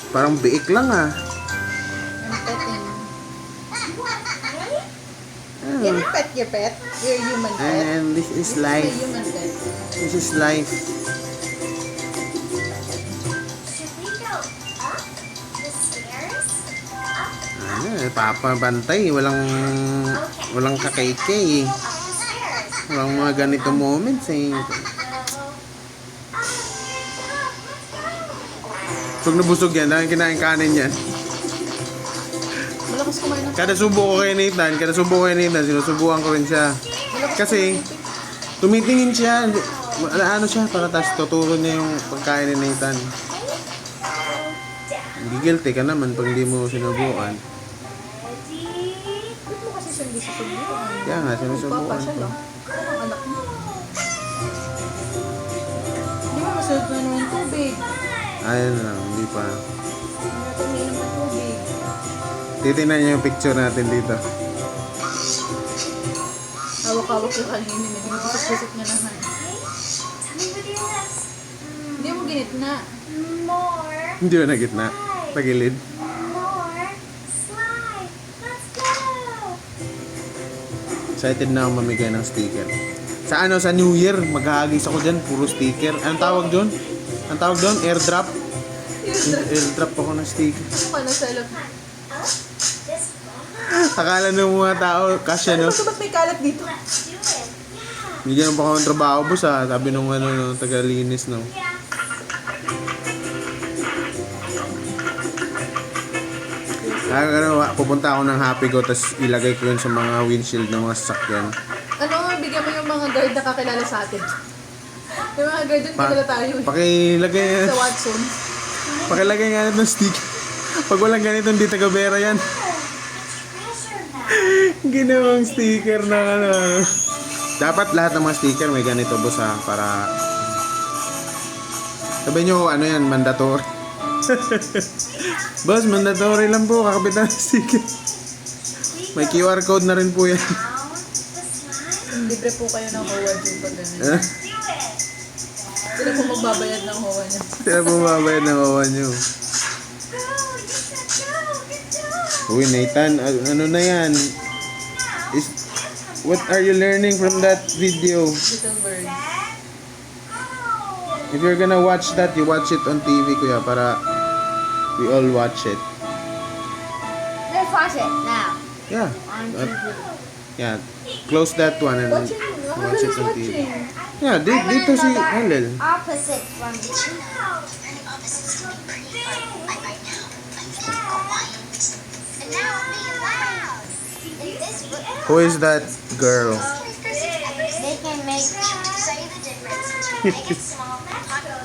Parang biik lang ah. I'm petting. Ah. Can I pet your pet? Your human pet? And this is This is my life. human pet. This is life. Should we go up the stairs? Up, Papabantay. Walang kakaykay eh. up the stairs. Walang mga ganito moments eh. Pag nabusog yan, dahil kinain kanin yan. Malakas kumain ng Kada subo ko kay Nathan, sinusubukan ko rin siya. Kasi, tumitingin siya, ano siya, para tas tuturo niya yung pagkain ni Nathan. Guilty ka naman pag hindi mo sinubukan. Ba't mo kasi sindi sa pagbuhan? Kaya nga, sinusubukan Papa siya ko. lang. Parang anak mo. Di ba masunod na naman yung tubig? Ayun na lang, hindi pa. Natin na ng tubig. Titignan niyo yung picture natin dito. Hawak-hawak yung kanina. Naging-pusok niya naman. Tell me with your lips. Hindi mo ginit na. More. Hindi ba na gitna? Tagilid. More. Slide. Let's go. Excited na ako mamigay ng sticker. Sa New Year, maghahagis ako dyan, puro sticker. Anong tawag doon? Ang tawag doon? Airdrop? Airdrop ako ng sticker. Ano ka na sa loob? This one. Akala ng mga tao, kasya no? Ano ba't may kalat dito? Let's do it. Yeah. Bigyan pa ako ng trabaho, boss ah. Sabi nung taga-linis no. Yeah. Pupunta ako ng Happy Go, tapos ilagay ko yun sa mga windshield ng mga sasakyan. Ano nga, bigyan mo yung mga guard na kakilala sa atin. Yung mga guard doon, kilala tayo eh. Pakilagay, Sa Watson. pakilagay nga natin ng sticker. Pag walang ganito, hindi taga-Vera yan. Treasure map. Ginawang sticker na ano. Dapat lahat ng mga sticker may ganito, boss ha, para sabi nyo, ano yan, mandatory. Boss, mandatory lang po, kakabit na ng sticker. May QR code na rin po yan. Down the slide. Libre po kayo ng HOA dun pag ganun. Eh, Do it. Sila po magbabayad ng HOA niya. Sila po mabayad ng kawan nyo. Go. You said go. Good job. Uy, Nathan, ano na yan? Is, what are you learning from that video? Little bird. Set. Go. If you're gonna watch that, you watch it on TV, kuya, para we all watch it. Let's watch it now. Yeah. On Uh, TV. yeah. Close that one and Watching. watch it on TV. Watching. Yeah, dito si Halil. Opposite from the And now be loud. In this book, Who is that girl? they can make say the difference. Make it small.